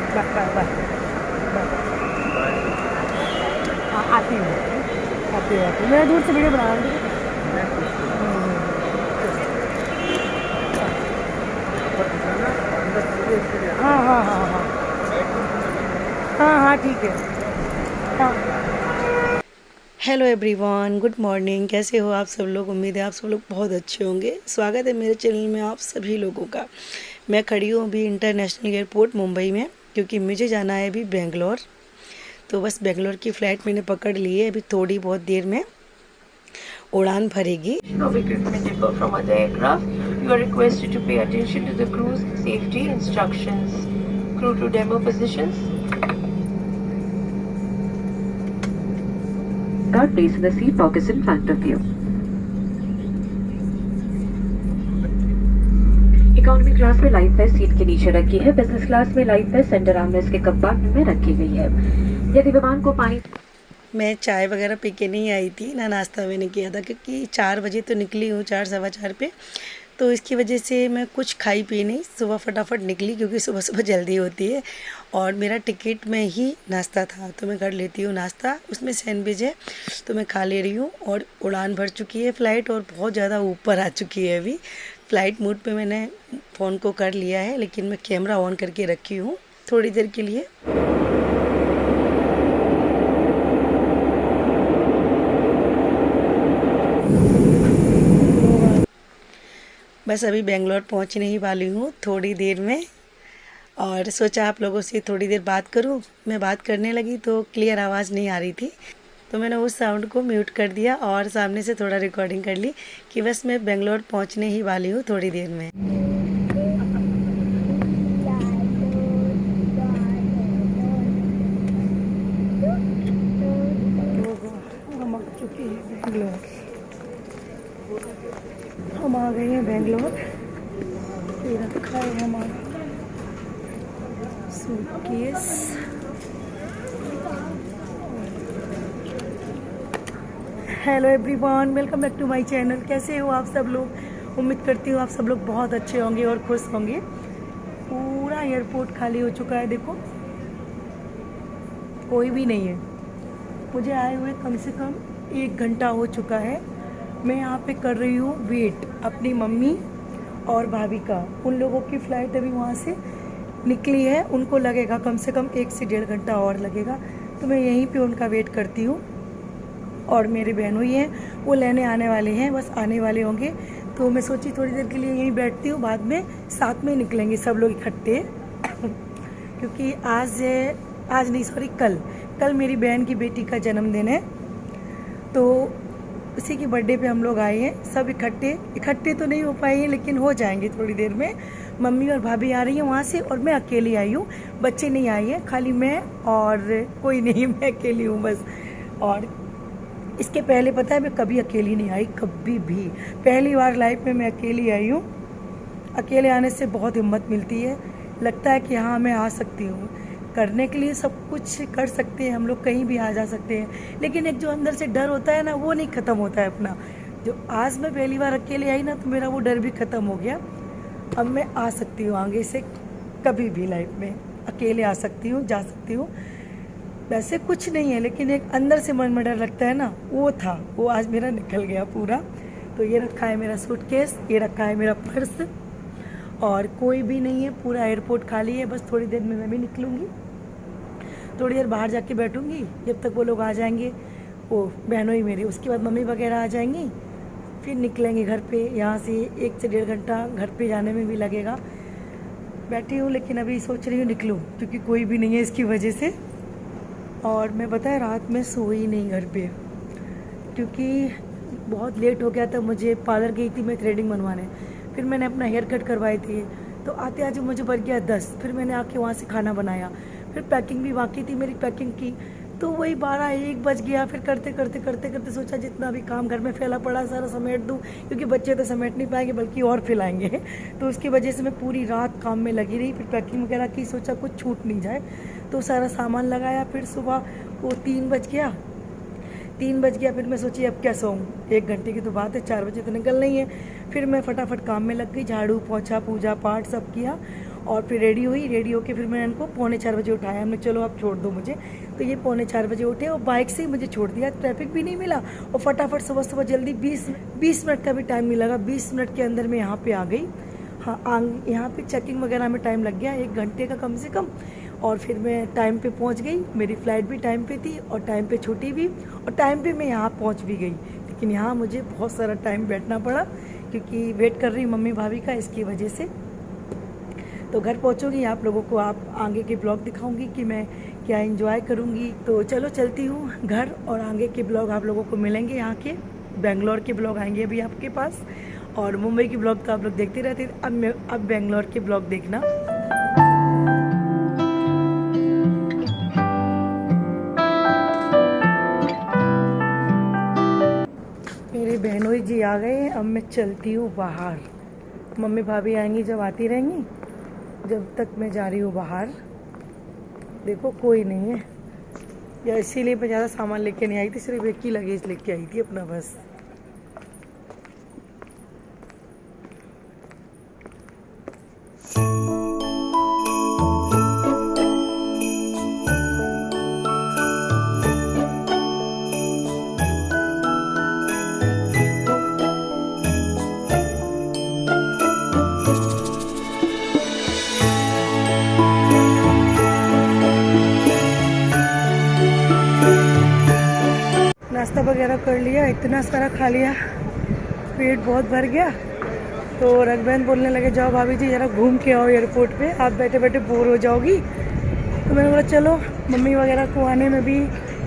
Bye bye bye bye. हाँ आती हूँ, आती हूँ। मैं दूर से वीडियो बना रही हूँ। हाँ हाँ हाँ हाँ हाँ हाँ ठीक है। हाँ। Hello everyone, good morning. कैसे हो आप सब लोग? उम्मीद है आप सब लोग बहुत अच्छे होंगे। स्वागत है मेरे चैनल में आप सभी लोगों का। मैं खड़ी हूँ अभी इंटरनेशनल एयरपोर्ट मुंबई में, क्योंकि मुझे जाना है अभी बेंगलोर। तो बस बेंगलोर की फ़्लाइट मैंने पकड़ ली है, अभी थोड़ी बहुत देर में उड़ान भरेगी। Of equipment differ from other aircraft. You are requested to pay attention to the crew's safety instructions. Crew to demo positions. Third place in the seat pockets in front of you. Economy class में life waste seat के नीचे रखी है। Business class में life waste centre armrest के compartment में रखी गई है। यदि विमान को पानी मैं चाय वगैरह पी के नहीं आई थी ना, नाश्ता मैंने किया था, क्योंकि 4 बजे तो निकली हूँ, 4 सवा 4 पे। तो इसकी वजह से मैं कुछ खाई पी नहीं, सुबह फटाफट निकली, क्योंकि सुबह सुबह जल्दी होती है। और मेरा टिकट में ही नाश्ता था, तो मैं कर लेती हूँ नाश्ता। उसमें सैंडविच है तो मैं खा ले रही हूँ। और उड़ान भर चुकी है फ़्लाइट और बहुत ज़्यादा ऊपर आ चुकी है अभी। फ़्लाइट मोड पे मैंने फ़ोन को कर लिया है, लेकिन मैं कैमरा ऑन करके रखी हूँ थोड़ी देर के लिए। बस अभी बेंगलोर पहुंचने ही वाली हूँ थोड़ी देर में, और सोचा आप लोगों से थोड़ी देर बात करूँ। मैं बात करने लगी तो क्लियर आवाज़ नहीं आ रही थी, तो मैंने उस साउंड को म्यूट कर दिया और सामने से थोड़ा रिकॉर्डिंग कर ली कि बस मैं बेंगलोर पहुंचने ही वाली हूँ थोड़ी देर में। हम आ चुके हैं बेंगलोर, हम आ गए हैं बेंगलोर। ये रखा है हमारा suitcase. Hello everyone, welcome back to my channel. कैसे हो आप सब लोग? उम्मीद करती हूँ आप सब लोग बहुत अच्छे होंगे और खुश होंगे। पूरा एयरपोर्ट खाली हो चुका है, देखो कोई भी नहीं है। मुझे आए हुए कम से कम 1 घंटा हो चुका है। मैं यहाँ पे कर रही हूँ वेट अपनी मम्मी और भाभी का। उन लोगों की फ़्लाइट अभी वहाँ से निकली है, उनको लगेगा कम से कम 1 से 1.5 घंटा और लगेगा। तो मैं यहीं पे उनका वेट करती हूँ। और मेरे बहनोई हैं, वो लेने आने वाले हैं, बस आने वाले होंगे। तो मैं सोची थोड़ी देर के लिए यहीं बैठती हूँ, बाद में साथ में निकलेंगे सब लोग इकट्ठे। क्योंकि आज नहीं सॉरी कल मेरी बहन की बेटी का जन्मदिन है, तो उसी की बर्थडे पे हम लोग आए हैं सब इकट्ठे तो नहीं हो पाए हैं, लेकिन हो जाएंगे थोड़ी देर में। मम्मी और भाभी आ रही हैं वहाँ से, और मैं अकेली आई हूँ, बच्चे नहीं आए हैं, खाली मैं और कोई नहीं, मैं अकेली हूँ बस। और इसके पहले पता है मैं कभी अकेली नहीं आई, कभी भी। पहली बार लाइफ में मैं अकेली आई हूँ। अकेले आने से बहुत हिम्मत मिलती है, लगता है कि हाँ मैं आ सकती हूँ। करने के लिए सब कुछ कर सकते हैं हम लोग, कहीं भी आ जा सकते हैं, लेकिन एक जो अंदर से डर होता है ना, वो नहीं ख़त्म होता है अपना। जो आज मैं पहली बार अकेले आई ना, तो मेरा वो डर भी ख़त्म हो गया। अब मैं आ सकती हूँ आगे से, कभी भी लाइफ में अकेले आ सकती हूँ, जा सकती हूँ। वैसे कुछ नहीं है, लेकिन एक अंदर से मन में डर लगता है ना, वो था, वो आज मेरा निकल गया पूरा। तो ये रखा है मेरा सूटकेस, ये रखा है मेरा पर्स, और कोई भी नहीं है, पूरा एयरपोर्ट खाली है। बस थोड़ी देर में मैं भी निकलूँगी, थोड़ी देर बाहर जाके बैठूँगी, जब तक वो लोग आ जाएंगे, वो बहनोई मेरी, उसके बाद मम्मी वगैरह आ जाएंगी, फिर निकलेंगे घर पे। यहाँ से 1 से 1.5 घंटा घर पे जाने में भी लगेगा। बैठी हूँ, लेकिन अभी सोच रही हूँ निकलूँ, क्योंकि कोई भी नहीं है इसकी वजह से। और मैं बताया रात में सोई नहीं घर पे, क्योंकि बहुत लेट हो गया था। मुझे पार्लर गई थी मैं थ्रेडिंग बनवाने, फिर मैंने अपना हेयर कट करवाई थी, तो आते आते मुझे बज गया 10। फिर मैंने आके वहाँ से खाना बनाया, फिर पैकिंग भी बाकी थी मेरी पैकिंग की, तो वही 12-1 बज गया। फिर करते करते करते करते सोचा जितना भी काम घर में फैला पड़ा सारा समेट दूँ, क्योंकि बच्चे तो समेट नहीं पाएंगे बल्कि और फैलाएंगे। तो उसकी वजह से मैं पूरी रात काम में लगी रही। फिर पैकिंग वगैरह की, सोचा कुछ छूट नहीं जाए, तो सारा सामान लगाया। फिर सुबह वो 3 बज गया, 3 बज गया। फिर मैं सोची अब क्या सोऊं, 1 घंटे की तो बात है, 4 बजे तो निकलना ही है। फिर मैं फटाफट काम में लग गई, झाड़ू पोछा पूजा पाठ सब किया, और फिर रेडी हुई, रेडी होके फिर मैंने इनको 3:45 बजे उठाया। हमने चलो आप छोड़ दो मुझे, तो ये 3:45 बजे उठे और बाइक से ही मुझे छोड़ दिया। ट्रैफिक भी नहीं मिला और फटाफट सुबह सुबह जल्दी 20 मिनट का भी टाइम नहीं लगा, 20 मिनट के अंदर मैं यहाँ पे आ गई। हाँ, यहाँ पे चेकिंग वगैरह में टाइम लग गया 1 घंटे का कम से कम। और फिर मैं टाइम पे पहुँच गई, मेरी फ़्लाइट भी टाइम पे थी और टाइम पे छुट्टी भी, और टाइम पे मैं यहाँ पहुँच भी गई। लेकिन यहाँ मुझे बहुत सारा टाइम बैठना पड़ा क्योंकि वेट कर रही मम्मी भाभी का, इसकी वजह से। तो घर पहुँचूँगी, आप लोगों को आप आगे के ब्लॉग दिखाऊंगी कि मैं क्या एंजॉय करूँगी। तो चलो चलती हूँ घर, और आगे के ब्लॉग आप लोगों को मिलेंगे। यहाँ के बेंगलोर के ब्लॉग आएंगे अभी आपके पास, और मुंबई के ब्लॉग तो आप लोग देखते रहते। अब बेंगलोर के ब्लॉग देखना। मेरे बहनोई जी आ गए, अब मैं चलती हूँ बाहर। मम्मी भाभी आएंगी जब आती रहेंगी, जब तक मैं जा रही हूँ बाहर। देखो कोई नहीं है, या इसीलिए मैं ज़्यादा सामान लेके नहीं आई थी, सिर्फ एक ही लगेज लेके आई थी अपना बस। नाश्ता वगैरह कर लिया, इतना सारा खा लिया, पेट बहुत भर गया। तो रघुबहन बोलने लगे जाओ भाभी जी ज़रा घूम के आओ एयरपोर्ट पे, आप बैठे बैठे बोर हो जाओगी। तो मैंने बोला चलो, मम्मी वगैरह को आने में भी,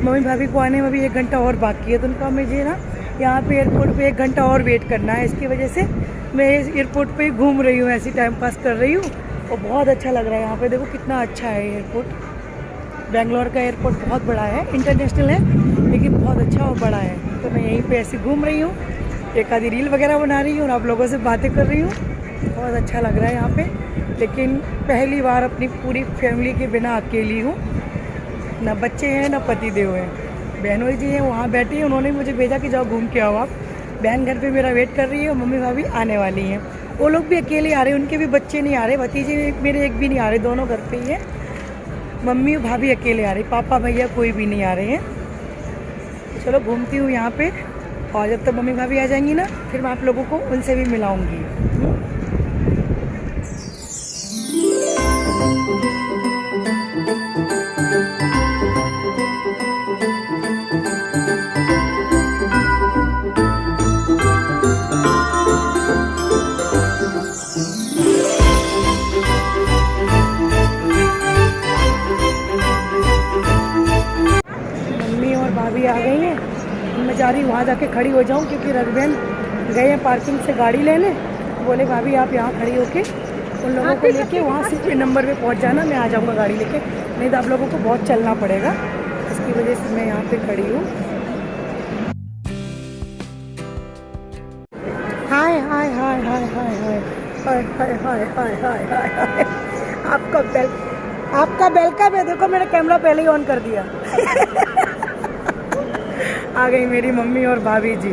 मम्मी भाभी को आने में भी 1 घंटा और बाकी है। तो उनका मुझे ना यहाँ पे एयरपोर्ट पे 1 घंटा और वेट करना है, इसकी वजह से मैं एयरपोर्ट पे घूम रही हूँ, ऐसी टाइम पास कर रही हूँ। और बहुत अच्छा लग रहा है यहाँ पे, देखो कितना अच्छा है एयरपोर्ट। बेंगलोर का एयरपोर्ट बहुत बड़ा है, इंटरनेशनल है लेकिन बहुत अच्छा और बड़ा है। तो मैं यहीं पे ऐसे घूम रही हूँ, एक आधी रील वगैरह बना रही हूँ और आप लोगों से बातें कर रही हूँ। बहुत अच्छा लग रहा है यहाँ पे, लेकिन पहली बार अपनी पूरी फैमिली के बिना अकेली हूँ। ना बच्चे हैं ना पति देव हैं, बहनोई जी हैं वहाँ बैठी हैं, उन्होंने मुझे भेजा कि जाओ घूम के आओ आप। बहन घर पे मेरा वेट कर रही है और मम्मी भाभी आने वाली हैं। वो लोग भी अकेले आ रहे हैं, उनके भी बच्चे नहीं आ रहे, भतीजे मेरे एक भी नहीं आ रहे, दोनों घर पे ही हैं। मम्मी और भाभी अकेले आ रही, पापा भैया कोई भी नहीं आ रहे हैं। चलो घूमती हूँ यहाँ पे, और जब तक मम्मी भाभी आ जाएंगी ना, फिर मैं आप लोगों को उनसे भी मिलाऊंगी। भाभी आ गई हैं, मैं जा रही हूँ वहाँ जाके खड़ी हो जाऊँ, क्योंकि रघुबहन गए हैं पार्किंग से गाड़ी लेने। बोले भाभी आप यहाँ खड़ी होके उन लोगों को लेके वहाँ सीट नंबर पे पहुँच जाना, मैं आ जाऊँगा गाड़ी लेके, नहीं तो आप लोगों को बहुत चलना पड़ेगा। इसकी वजह से मैं यहाँ पे खड़ी हूँ। हाय हाय हाय हाय हाय हाय हाय हाय हाय हाय हाय हाय हाय। आपका वेलकम है। देखो मेरा कैमरा पहले ही ऑन कर दिया। आ गई मेरी मम्मी और भाभी जी।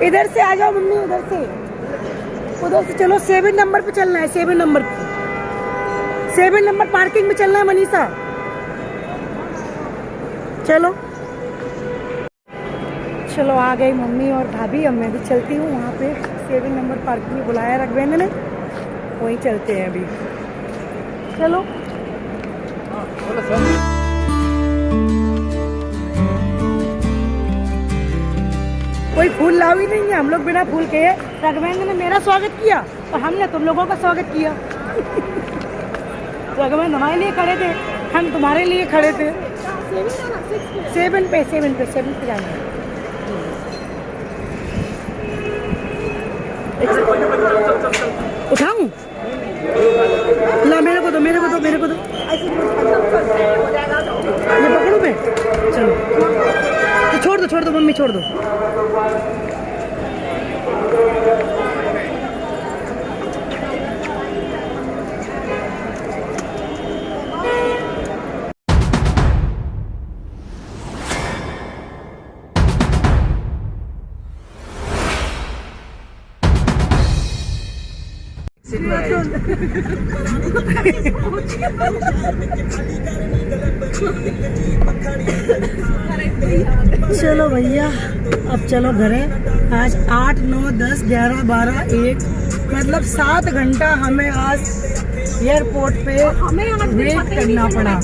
इधर से आ जाओ मम्मी, उधर से चलो। 7 नंबर पे चलना है, 7 नंबर पे, 7 नंबर पार्किंग में चलना है मनीषा। चलो चलो आ गई मम्मी और भाभी, अब मैं भी चलती हूँ वहाँ पे। 7 नंबर पार्किंग में बुलाया रघुबहन ने, वहीं चलते हैं अभी। चलो कोई फूल लाओ ही नहीं है, हम लोग बिना फूल के। रघुबहन ने मेरा स्वागत किया और हमने तुम लोगों का स्वागत किया। रघुबहन हमारे लिए खड़े थे, हम तुम्हारे लिए खड़े थे। 7 पे जाना है। उठाऊं? ला मेरे को दो। ये पकड़ू मैं? चलो तो छोड़ दो मम्मी, छोड़ दो। चलो भैया अब चलो घरे। आज 8, 9, 10, 11, 12, 1 मतलब 7 घंटा हमें आज एयरपोर्ट पे वेट करना पड़ा।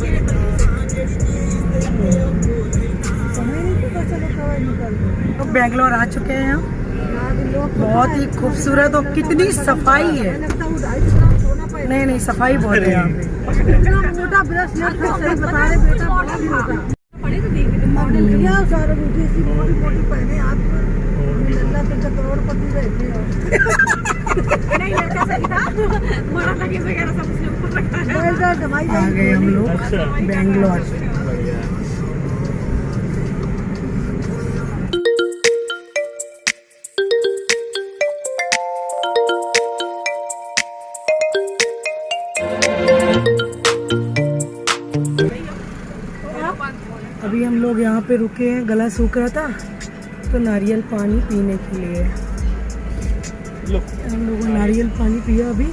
तो बेंगलोर आ चुके हैं हम। बहुत ही खूबसूरत और कितनी सफाई है। नहीं नहीं सफाई बहुत है यहाँ पे। आ गए हम लोग बेंगलोर। अभी हम लोग यहाँ पे रुके हैं, गला सूख रहा था तो नारियल पानी पीने के लिए हम लोगों ने नारियल पानी पिया अभी।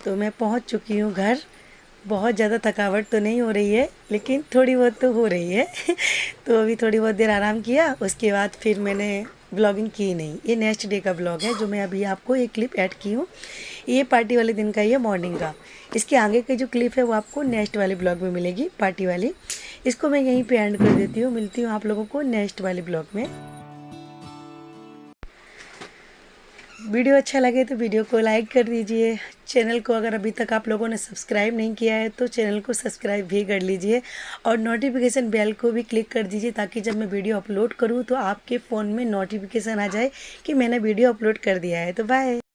तो मैं पहुँच चुकी हूँ घर। बहुत ज़्यादा थकावट तो नहीं हो रही है लेकिन थोड़ी बहुत तो हो रही है। तो अभी थोड़ी बहुत देर आराम किया, उसके बाद फिर मैंने ब्लॉगिंग की नहीं। ये नेक्स्ट डे का ब्लॉग है जो मैं अभी आपको एक क्लिप ऐड की हूँ। ये पार्टी वाले दिन का ही है, मॉर्निंग का। इसके आगे की जो क्लिप है वो आपको नेक्स्ट वाले ब्लॉग में मिलेगी, पार्टी वाली। इसको मैं यहीं पे एंड कर देती हूँ। मिलती हूँ आप लोगों को नेक्स्ट वाले ब्लॉग में। वीडियो अच्छा लगे तो वीडियो को लाइक कर दीजिए। चैनल को अगर अभी तक आप लोगों ने सब्सक्राइब नहीं किया है तो चैनल को सब्सक्राइब भी कर लीजिए और नोटिफिकेशन बेल को भी क्लिक कर दीजिए ताकि जब मैं वीडियो अपलोड करूँ तो आपके फ़ोन में नोटिफिकेशन आ जाए कि मैंने वीडियो अपलोड कर दिया है। तो बाय।